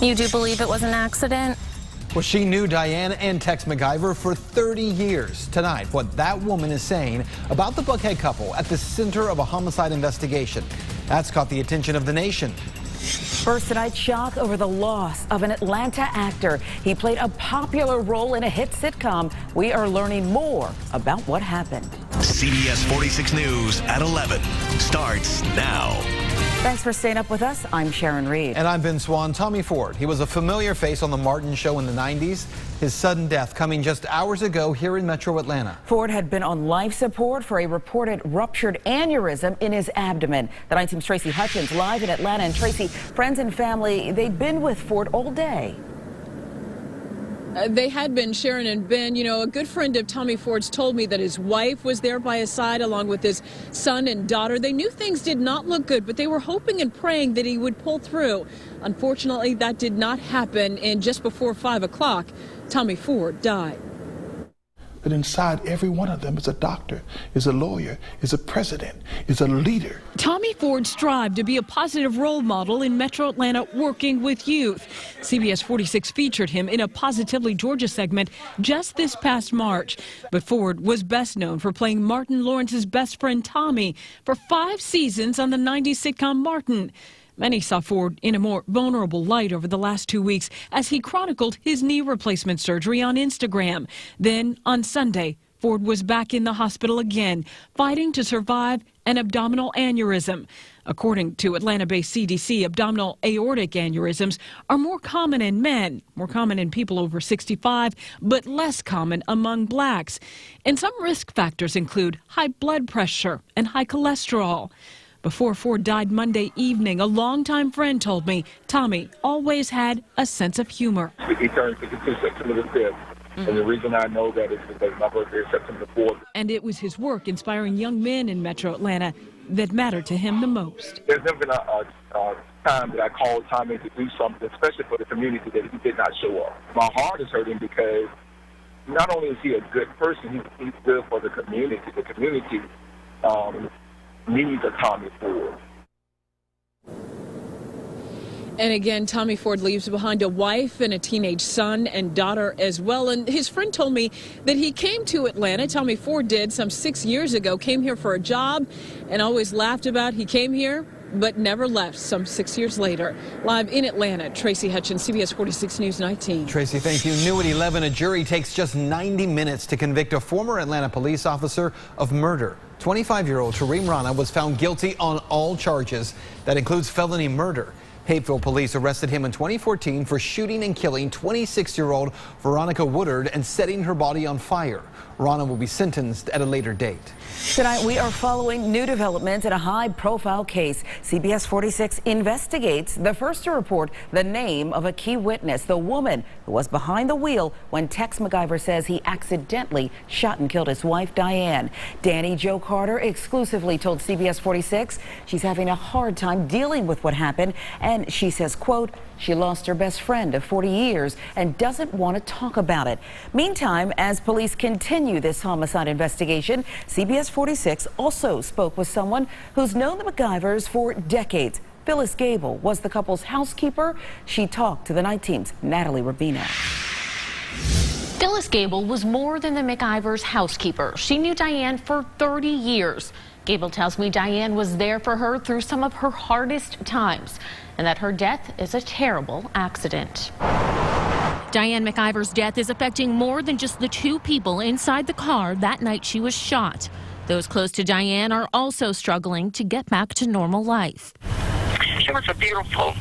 You do believe it was an accident? Well, she knew Diane and Tex McIver for 30 years. Tonight, what that woman is saying about the Buckhead couple at the center of a homicide investigation. That's caught the attention of the nation. First tonight, shock over the loss of an Atlanta actor. He played a popular role in a hit sitcom. We are learning more about what happened. CBS 46 News at 11 starts now. Thanks for staying up with us. I'm Sharon Reed. And I'm Ben Swan. Tommy Ford. He was a familiar face on The Martin Show in the 90s. His sudden death coming just hours ago here in Metro Atlanta. Ford had been on life support for a reported ruptured aneurysm in his abdomen. The 9 Team's Tracy Hutchins live in Atlanta. And Tracy, friends and family, they'd been with Ford all day. They had been, Sharon and Ben. You know, a good friend of Tommy Ford's told me that his wife was there by his side along with his son and daughter. They knew things did not look good, but they were hoping and praying that he would pull through. Unfortunately, that did not happen, and just before 5 o'clock, Tommy Ford died. But inside every one of them is a doctor, is a lawyer, is a president, is a leader. Tommy Ford strived to be a positive role model in Metro Atlanta working with youth. CBS 46 featured him in a Positively Georgia segment just this past March. But Ford was best known for playing Martin Lawrence's best friend Tommy for 5 seasons on the 90s sitcom Martin. Many saw Ford in a more vulnerable light over the last 2 weeks as he chronicled his knee replacement surgery on Instagram. Then, on Sunday, Ford was back in the hospital again, fighting to survive an abdominal aneurysm. According to Atlanta-based CDC, abdominal aortic aneurysms are more common in men, more common in people over 65, but less common among blacks. And some risk factors include high blood pressure and high cholesterol. Before Ford died Monday evening, a longtime friend told me Tommy always had a sense of humor. He turned 52 September the 5th, and the reason I know that is because my birthday is September 4th. And it was his work inspiring young men in Metro Atlanta that mattered to him the most. There's never been a time that I called Tommy to do something, especially for the community, that he did not show up. My heart is hurting because not only is he a good person, he's good for the community. The community needs a Tommy Ford. And again, Tommy Ford leaves behind a wife and a teenage son and daughter as well. And his friend told me that he came to Atlanta, Tommy Ford did, some 6 years ago, came here for a job and always laughed about he came here but never left some 6 years later. Live in Atlanta, Tracy Hutchins, CBS 46 News 19. Tracy, thank you. New at 11, a jury takes just 90 minutes to convict a former Atlanta police officer of murder. 25-year-old Tareem Rana was found guilty on all charges. That includes felony murder. Hapeville police arrested him in 2014 for shooting and killing 26-year-old Veronica Woodard and setting her body on fire. Rana will be sentenced at a later date. Tonight, we are following new developments in a high-profile case. CBS 46 investigates. The first to report the name of a key witness, the woman who was behind the wheel when Tex McIver says he accidentally shot and killed his wife, Diane. Danny Jo Carter exclusively told CBS 46 she's having a hard time dealing with what happened, and she says, quote, she lost her best friend of 40 years and doesn't want to talk about it. Meantime, as police continue this homicide investigation, CBS 46 also spoke with someone who's known the McIvers for decades. Phyllis Gable was the couple's housekeeper. She talked to the Night Team's Natalie Rubino. Phyllis Gable was more than the McIvers' housekeeper. She knew Diane for 30 years. Gable tells me Diane was there for her through some of her hardest times, and that her death is a terrible accident. Diane McIver's death is affecting more than just the 2 people inside the car that night she was shot. Those close to Diane are also struggling to get back to normal life. She was a beautiful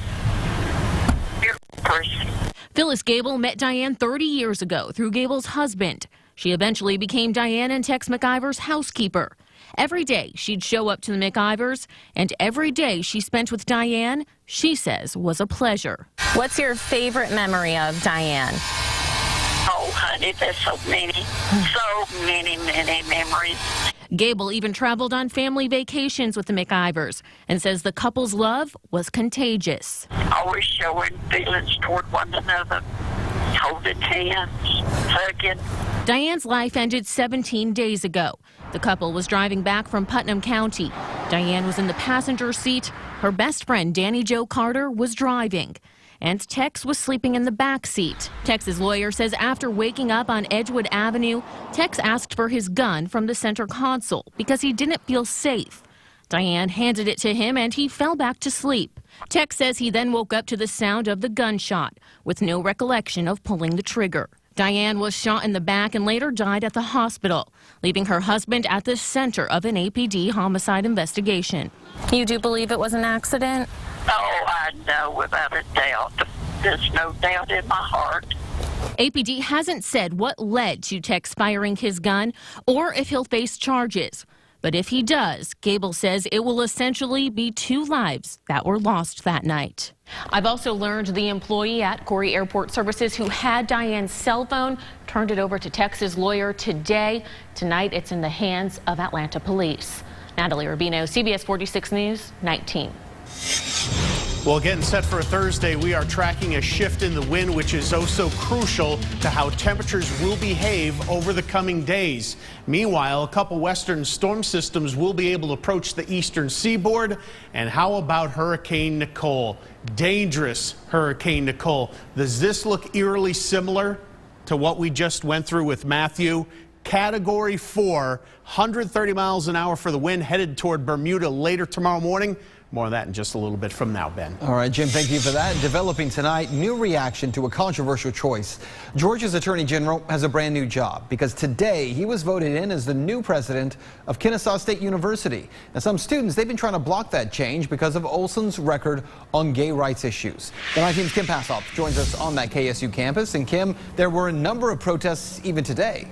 person. Phyllis Gable met Diane 30 years ago through Gable's husband. She eventually became Diane and Tex McIver's housekeeper. Every day she'd show up to the McIvers, and every day she spent with Diane, she says, was a pleasure. What's your favorite memory of Diane? Oh, honey, there's so many memories. Gable even traveled on family vacations with the McIvers and says the couple's love was contagious. Always showing feelings toward one another, holding hands, hugging. Diane's life ended 17 days ago. The couple was driving back from Putnam County. Diane was in the passenger seat. Her best friend, Danny Jo Carter, was driving, and Tex was sleeping in the back seat. Tex's lawyer says after waking up on Edgewood Avenue, Tex asked for his gun from the center console because he didn't feel safe. Diane handed it to him and he fell back to sleep. Tex says he then woke up to the sound of the gunshot with no recollection of pulling the trigger. Diane was shot in the back and later died at the hospital, leaving her husband at the center of an APD homicide investigation. You do believe it was an accident? Oh, I know without a doubt. There's no doubt in my heart. APD hasn't said what led to Tex firing his gun or if he'll face charges. But if he does, Gable says it will essentially be 2 lives that were lost that night. I've also learned the employee at Corey Airport Services who had Diane's cell phone turned it over to Tex's lawyer today. Tonight, it's in the hands of Atlanta police. Natalie Rubino, CBS 46 News, 19. Well, getting set for a Thursday, we are tracking a shift in the wind, which is oh so crucial to how temperatures will behave over the coming days. Meanwhile, a couple western storm systems will be able to approach the eastern seaboard. And how about Hurricane Nicole? Dangerous Hurricane Nicole. Does this look eerily similar to what we just went through with Matthew? Category 4, 130 miles an hour for the wind, headed toward Bermuda later tomorrow morning. More on that in just a little bit from now, Ben. All right, Jim, thank you for that. Developing tonight, new reaction to a controversial choice. Georgia's Attorney General has a brand new job because today he was voted in as the new president of Kennesaw State University. Now, some students, they've been trying to block that change because of Olson's record on gay rights issues. The 19's Kim Passoff joins us on that KSU campus. And Kim, there were a number of protests even today.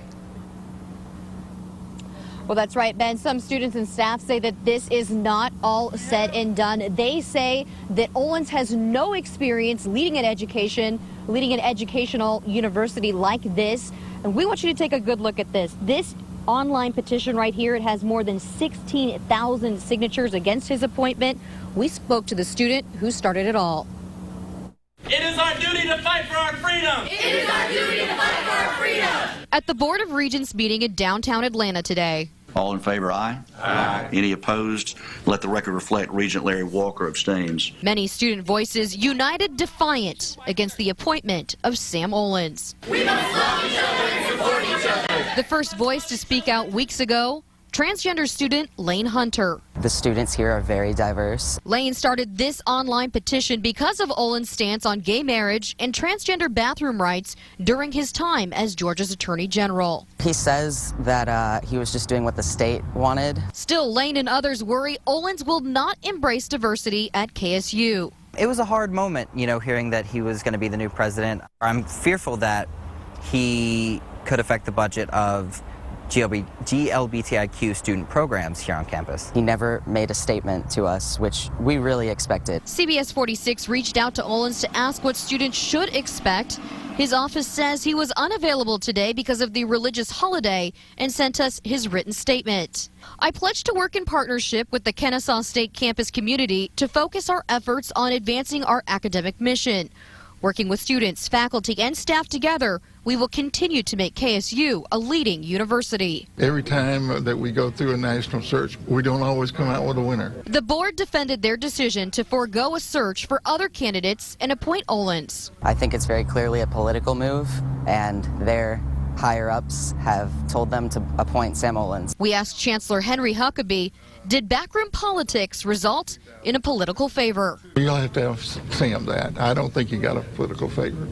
Well, that's right, Ben. Some students and staff say that this is not all said and done. They say that Olens has no experience leading an educational university like this. And we want you to take a good look at this. This online petition right here, it has more than 16,000 signatures against his appointment. We spoke to the student who started it all. It is our duty to fight for our freedom. It is our duty to fight for our freedom. At the Board of Regents meeting in downtown Atlanta today. All in favor, aye. Aye. Any opposed? Let the record reflect Regent Larry Walker abstains. Many student voices united defiant against the appointment of Sam Olens. We must love each other and support each other. The first voice to speak out weeks ago, transgender student Lane Hunter. The students here are very diverse. Lane started this online petition because of Olens' stance on gay marriage and transgender bathroom rights during his time as Georgia's Attorney General. He says that he was just doing what the state wanted. Still, Lane and others worry Olens will not embrace diversity at KSU. It was a hard moment, hearing that he was going to be the new president. I'm fearful that he could affect the budget of GLBTIQ student programs here on campus. He never made a statement to us, which we really expected. CBS 46 reached out to Olens to ask what students should expect. His office says he was unavailable today because of the religious holiday and sent us his written statement. I pledge to work in partnership with the Kennesaw State campus community to focus our efforts on advancing our academic mission. Working with students, faculty, and staff together, we will continue to make KSU a leading university. Every time that we go through a national search, we don't always come out with a winner. The board defended their decision to forego a search for other candidates and appoint Olens. I think it's very clearly a political move, and their higher-ups have told them to appoint Sam Olens. We asked Chancellor Henry Huckabee, did backroom politics result in a political favor? You'll have to have Sam that. I don't think he got a political favor.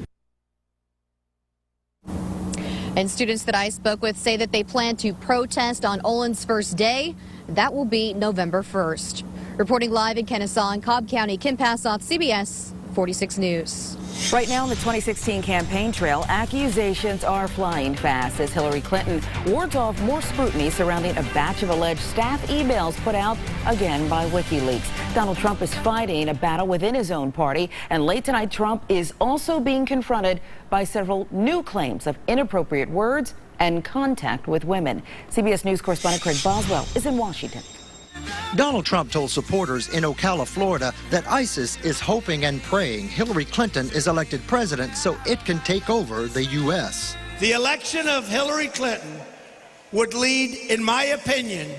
And students that I spoke with say that they plan to protest on Olens' first day. That will be November 1st. Reporting live in Kennesaw and Cobb County, Kim Passoff, CBS 46 News. Right now on the 2016 campaign trail, accusations are flying fast as Hillary Clinton wards off more scrutiny surrounding a batch of alleged staff emails put out again by WikiLeaks. Donald Trump is fighting a battle within his own party, and late tonight Trump is also being confronted by several new claims of inappropriate words and contact with women. CBS News correspondent Craig Boswell is in Washington. Donald Trump told supporters in Ocala, Florida, that ISIS is hoping and praying Hillary Clinton is elected president so it can take over the U.S. The election of Hillary Clinton would lead, in my opinion,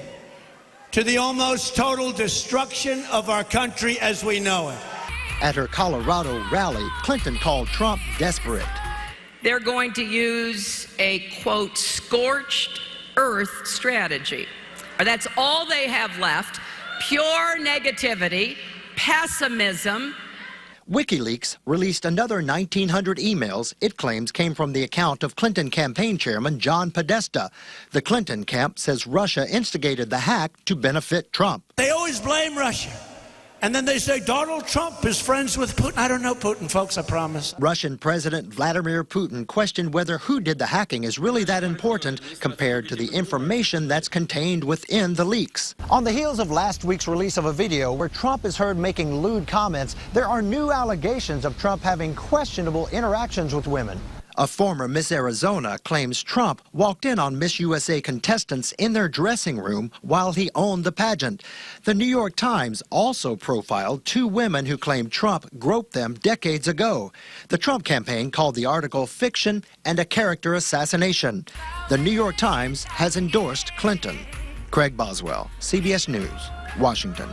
to the almost total destruction of our country as we know it. At her Colorado rally, Clinton called Trump desperate. They're going to use a, quote, scorched earth strategy. That's all they have left. Pure negativity, pessimism. WikiLeaks released another 1,900 emails it claims came from the account of Clinton campaign chairman John Podesta. The Clinton camp says Russia instigated the hack to benefit Trump. They always blame Russia. And then they say Donald Trump is friends with Putin. I don't know Putin, folks, I promise. Russian President Vladimir Putin questioned whether who did the hacking is really that important compared to the information that's contained within the leaks. On the heels of last week's release of a video where Trump is heard making lewd comments, there are new allegations of Trump having questionable interactions with women. A former Miss Arizona claims Trump walked in on Miss USA contestants in their dressing room while he owned the pageant. The New York Times also profiled two women who claimed Trump groped them decades ago. The Trump campaign called the article fiction and a character assassination. The New York Times has endorsed Clinton. Craig Boswell, CBS News, Washington.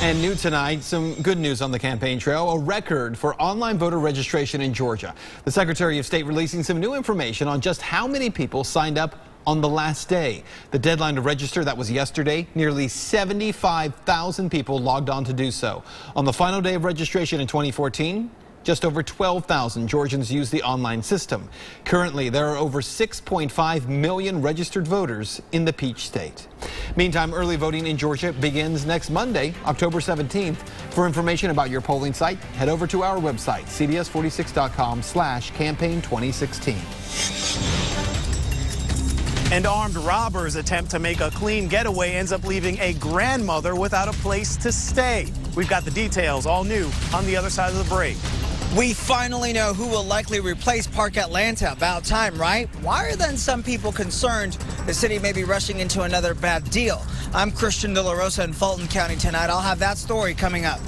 And new tonight, some good news on the campaign trail, a record for online voter registration in Georgia. The Secretary of State releasing some new information on just how many people signed up on the last day. The deadline to register, that was yesterday. Nearly 75,000 people logged on to do so. On the final day of registration in 2014, just over 12,000 Georgians use the online system. Currently, there are over 6.5 million registered voters in the Peach State. Meantime, early voting in Georgia begins next Monday, October 17th. For information about your polling site, head over to our website, cbs46.com/campaign2016. An armed robber's attempt to make a clean getaway ends up leaving a grandmother without a place to stay. We've got the details all new on the other side of the break. We finally know who will likely replace Park Atlanta. About time, right? Why are then some people concerned the city may be rushing into another bad deal? I'm Christian De La Rosa in Fulton County tonight. I'll have that story coming up.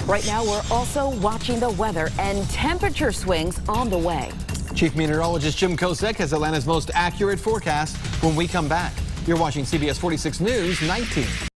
Right now, we're also watching the weather and temperature swings on the way. Chief Meteorologist Jim Kosek has Atlanta's most accurate forecast when we come back. You're watching CBS 46 News 19.